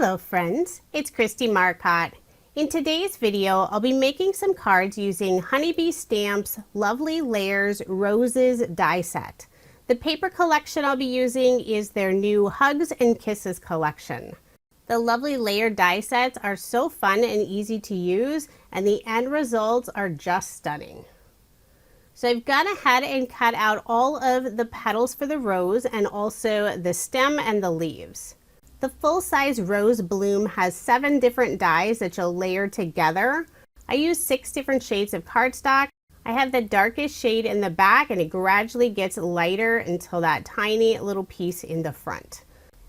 Hello friends, it's Kristie Marcotte. In today's video, I'll be making some cards using Honeybee Stamps Lovely Layers Roses die set. The paper collection I'll be using is their new Hugs and Kisses collection. The Lovely Layer die sets are so fun and easy to use, and the end results are just stunning. So I've gone ahead and cut out all of the petals for the rose and also the stem and the leaves. The full-size rose bloom has 7 different dies that you'll layer together. I use 6 different shades of cardstock. I have the darkest shade in the back and it gradually gets lighter until that tiny little piece in the front.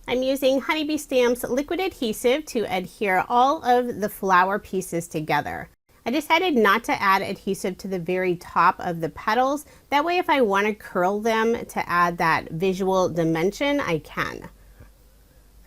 I'm using Honeybee Stamps liquid adhesive to adhere all of the flower pieces together. I decided not to add adhesive to the very top of the petals. That way if I want to curl them to add that visual dimension, I can.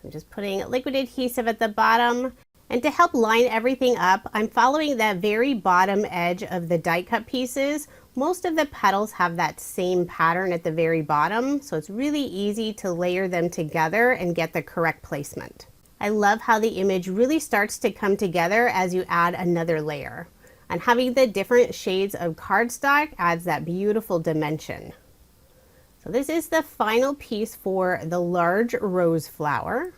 I'm just putting liquid adhesive at the bottom, and to help line everything up, I'm following that very bottom edge of the die cut pieces. Most of the petals have that same pattern at the very bottom, so it's really easy to layer them together and get the correct placement. I love how the image really starts to come together as you add another layer, and having the different shades of cardstock adds that beautiful dimension. So this is the final piece for the large rose flower.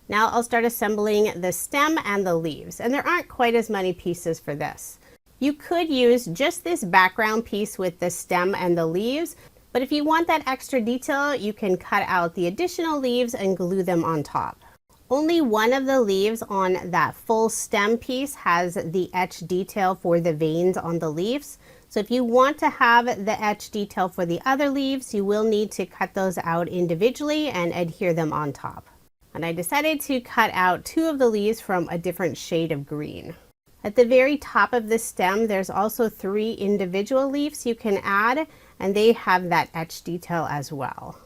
Now I'll start assembling the stem and the leaves, and there aren't quite as many pieces for this. You could use just this background piece with the stem and the leaves, but if you want that extra detail, you can cut out the additional leaves and glue them on top. Only one of the leaves on that full stem piece has the etch detail for the veins on the leaves. So if you want to have the etch detail for the other leaves, you will need to cut those out individually and adhere them on top. And I decided to cut out 2 of the leaves from a different shade of green. At the very top of the stem, there's also 3 individual leaves you can add, and they have that etch detail as well.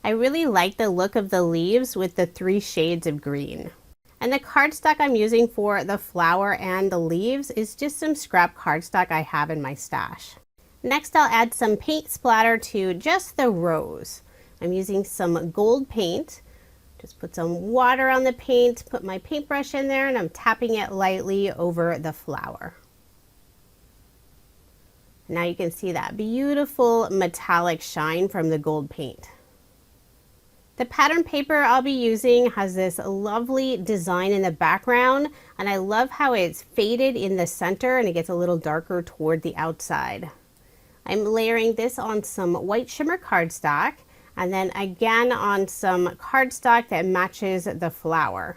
I really like the look of the leaves with the 3 shades of green. And the cardstock I'm using for the flower and the leaves is just some scrap cardstock I have in my stash. Next, I'll add some paint splatter to just the rose. I'm using some gold paint. Just put some water on the paint, put my paintbrush in there, and I'm tapping it lightly over the flower. Now you can see that beautiful metallic shine from the gold paint. The pattern paper I'll be using has this lovely design in the background, and I love how it's faded in the center and it gets a little darker toward the outside. I'm layering this on some white shimmer cardstock, and then again on some cardstock that matches the flower.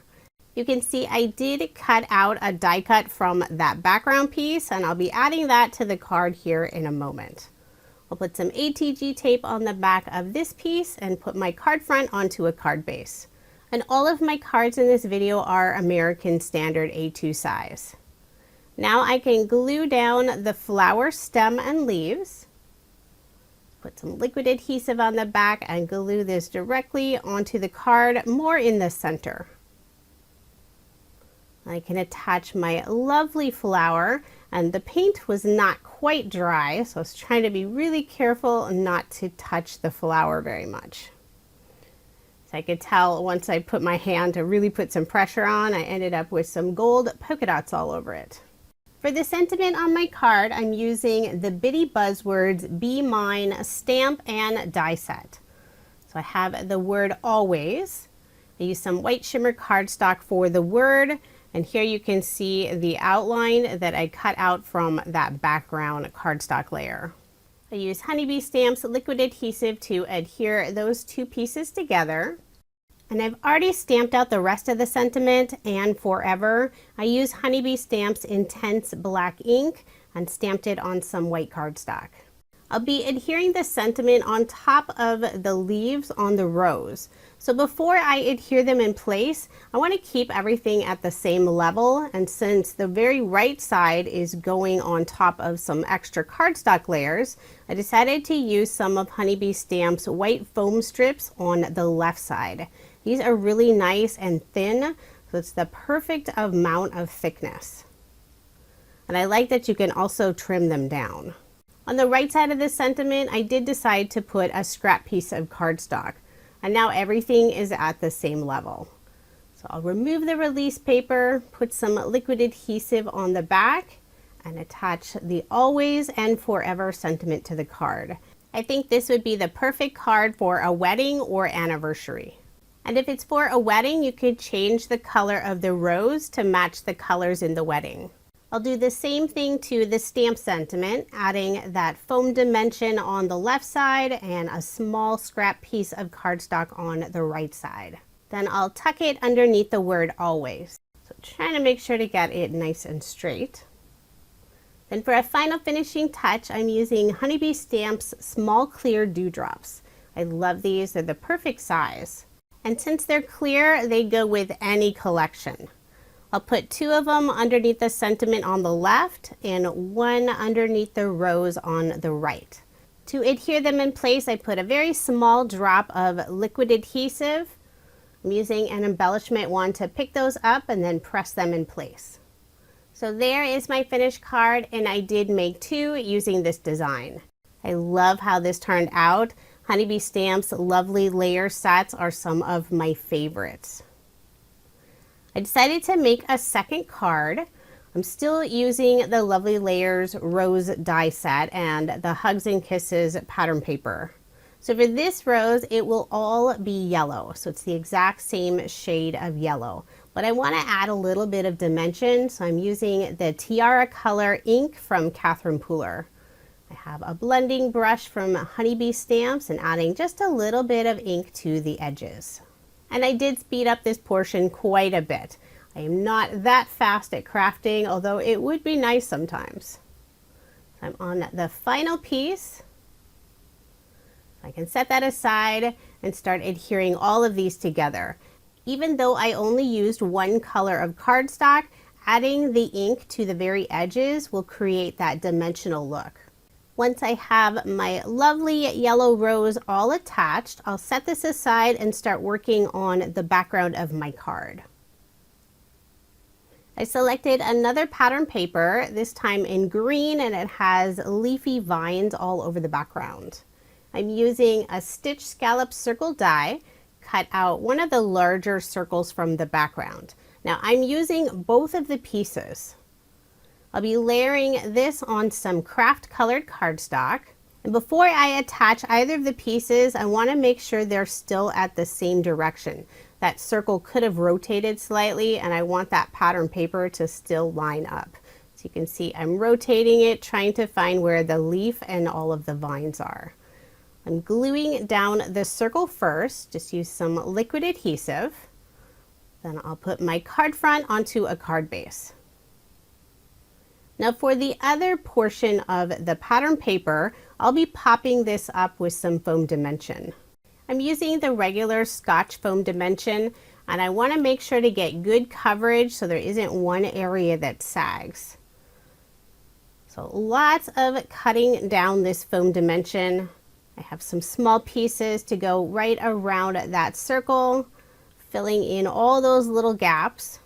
You can see I did cut out a die cut from that background piece, and I'll be adding that to the card here in a moment. I'll put some ATG tape on the back of this piece and put my card front onto a card base. And all of my cards in this video are American Standard A2 size. Now I can glue down the flower stem and leaves. Put some liquid adhesive on the back and glue this directly onto the card, more in the center. I can attach my lovely flower, and the paint was not quite dry, so I was trying to be really careful not to touch the flower very much. So I could tell once I put my hand to really put some pressure on, I ended up with some gold polka dots all over it. For the sentiment on my card, I'm using the Bitty Buzzwords Be Mine stamp and die set. So I have the word always. I use some white shimmer cardstock for the word, and here you can see the outline that I cut out from that background cardstock layer. I use Honeybee Stamps liquid adhesive to adhere those 2 pieces together. And I've already stamped out the rest of the sentiment and forever. I use Honeybee Stamps Intense Black ink and stamped it on some white cardstock. I'll be adhering the sentiment on top of the leaves on the rose. So before I adhere them in place, I want to keep everything at the same level, and since the very right side is going on top of some extra cardstock layers, I decided to use some of Honeybee Stamps white foam strips on the left side. These are really nice and thin, so it's the perfect amount of thickness. And I like that you can also trim them down. On the right side of the sentiment, I did decide to put a scrap piece of cardstock, and now everything is at the same level. So So I'll remove the release paper, put some liquid adhesive on the back, and attach the Always and Forever sentiment to the card. I think this would be the perfect card for a wedding or anniversary. And if it's for a wedding, you could change the color of the rose to match the colors in the wedding. I'll do the same thing to the stamp sentiment, adding that foam dimension on the left side and a small scrap piece of cardstock on the right side. Then I'll tuck it underneath the word Always. So trying to make sure to get it nice and straight. Then for a final finishing touch, I'm using Honeybee Stamp's small clear dewdrops. I love these, they're the perfect size. And since they're clear, they go with any collection. I'll put 2 of them underneath the sentiment on the left and 1 underneath the rose on the right. To adhere them in place, I put a very small drop of liquid adhesive. I'm using an embellishment wand to pick those up and then press them in place. So there is my finished card, and I did make 2 using this design. I love how this turned out. Honeybee Stamp's lovely layer sets are some of my favorites. I decided to make a second card. I'm still using the Lovely Layers rose die set and the Hugs and Kisses pattern paper. So for this rose, it will all be yellow. So it's the exact same shade of yellow. But I want to add a little bit of dimension, so I'm using the Tiara color ink from Catherine Pooler. I have a blending brush from Honeybee Stamps and adding just a little bit of ink to the edges. And I did speed up this portion quite a bit. I am not that fast at crafting, although it would be nice sometimes. I'm on the final piece. I can set that aside and start adhering all of these together. Even though I only used 1 color of cardstock, adding the ink to the very edges will create that dimensional look. Once I have my lovely yellow rose all attached, I'll set this aside and start working on the background of my card. I selected another pattern paper, this time in green, and it has leafy vines all over the background. I'm using a stitch scallop circle die, cut out one of the larger circles from the background. Now I'm using both of the pieces. I'll be layering this on some craft colored cardstock. And before I attach either of the pieces, I want to make sure they're still at the same direction. That circle could have rotated slightly, and I want that pattern paper to still line up. So you can see I'm rotating it, trying to find where the leaf and all of the vines are. I'm gluing down the circle first, just use some liquid adhesive. Then I'll put my card front onto a card base. Now for the other portion of the pattern paper, I'll be popping this up with some foam dimension. I'm using the regular Scotch foam dimension, and I want to make sure to get good coverage so there isn't one area that sags. So lots of cutting down this foam dimension. I have some small pieces to go right around that circle, filling in all those little gaps.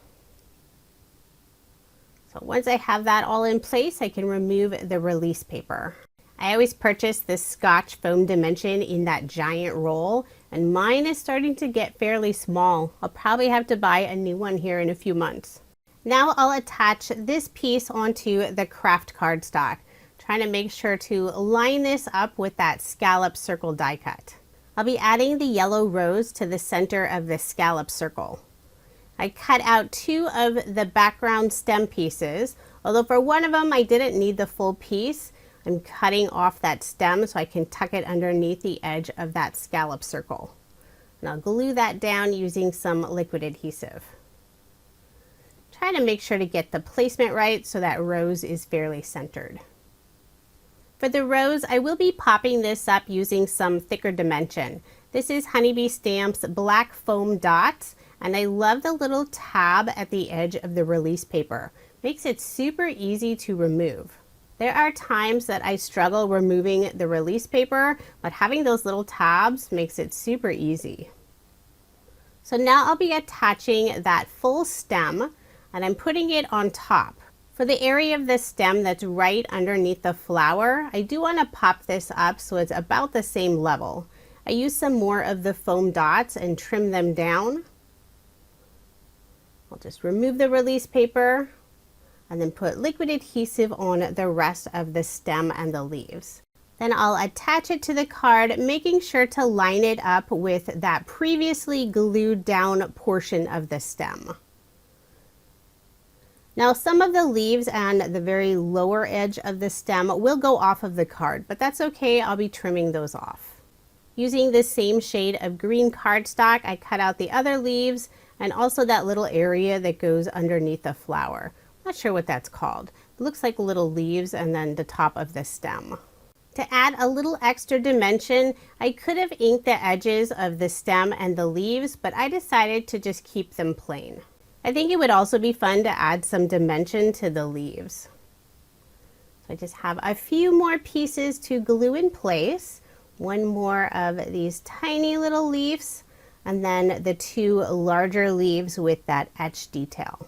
So once I have that all in place, I can remove the release paper. I always purchase this Scotch foam dimension in that giant roll, and mine is starting to get fairly small. I'll probably have to buy a new one here in a few months. Now I'll attach this piece onto the craft cardstock, trying to make sure to line this up with that scallop circle die cut. I'll be adding the yellow rose to the center of the scallop circle. I cut out 2 of the background stem pieces, although for one of them I didn't need the full piece. I'm cutting off that stem so I can tuck it underneath the edge of that scallop circle. And I'll glue that down using some liquid adhesive. Try to make sure to get the placement right so that rose is fairly centered. For the rose, I will be popping this up using some thicker dimension. This is Honeybee Stamp's black foam dots, and I love the little tab at the edge of the release paper. Makes it super easy to remove. There are times that I struggle removing the release paper, but having those little tabs makes it super easy. So now I'll be attaching that full stem, and I'm putting it on top. For the area of the stem that's right underneath the flower, I do want to pop this up so it's about the same level. I use some more of the foam dots and trim them down. I'll just remove the release paper and then put liquid adhesive on the rest of the stem and the leaves. Then I'll attach it to the card, making sure to line it up with that previously glued down portion of the stem. Now some of the leaves and the very lower edge of the stem will go off of the card, but that's okay, I'll be trimming those off. Using the same shade of green cardstock, I cut out the other leaves and also that little area that goes underneath the flower. Not sure what that's called. It looks like little leaves and then the top of the stem. To add a little extra dimension, I could have inked the edges of the stem and the leaves, but I decided to just keep them plain. I think it would also be fun to add some dimension to the leaves. So I just have a few more pieces to glue in place. One more of these tiny little leaves, and then the two larger leaves with that etched detail.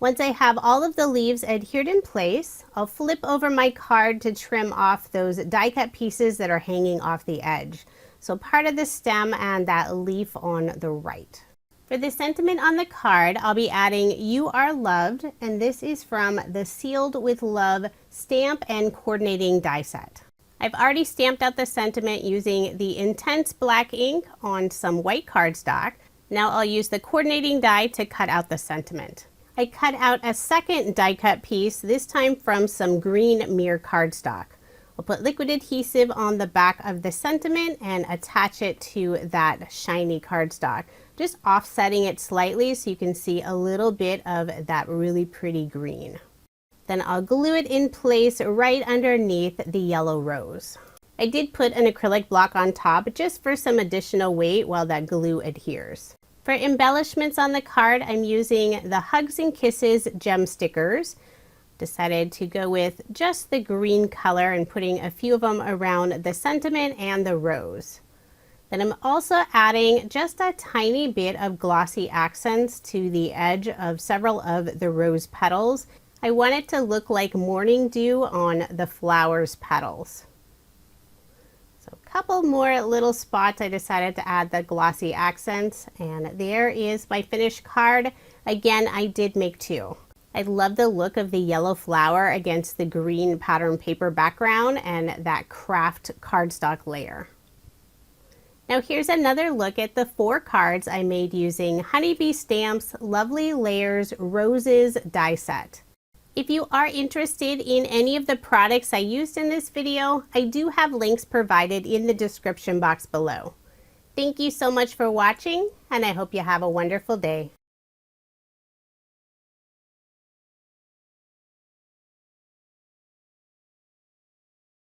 Once I have all of the leaves adhered in place, I'll flip over my card to trim off those die cut pieces that are hanging off the edge. So part of the stem and that leaf on the right. For the sentiment on the card, I'll be adding "You Are Loved," and this is from the Sealed with Love stamp and coordinating die set. I've already stamped out the sentiment using the intense black ink on some white cardstock. Now I'll use the coordinating die to cut out the sentiment. I cut out a second die cut piece, this time from some green mirror cardstock. I'll put liquid adhesive on the back of the sentiment and attach it to that shiny cardstock, just offsetting it slightly so you can see a little bit of that really pretty green. Then I'll glue it in place right underneath the yellow rose. I did put an acrylic block on top just for some additional weight while that glue adheres. For embellishments on the card, I'm using the Hugs and Kisses gem stickers. Decided to go with just the green color and putting a few of them around the sentiment and the rose. Then I'm also adding just a tiny bit of glossy accents to the edge of several of the rose petals. I want it to look like morning dew on the flower's petals. So a couple more little spots I decided to add the glossy accents, and there is my finished card. Again, I did make two. I love the look of the yellow flower against the green pattern paper background and that craft cardstock layer. Now here's another look at the 4 cards I made using Honeybee Stamps Lovely Layers Roses die set. If you are interested in any of the products I used in this video, I do have links provided in the description box below. Thank you so much for watching, and I hope you have a wonderful day.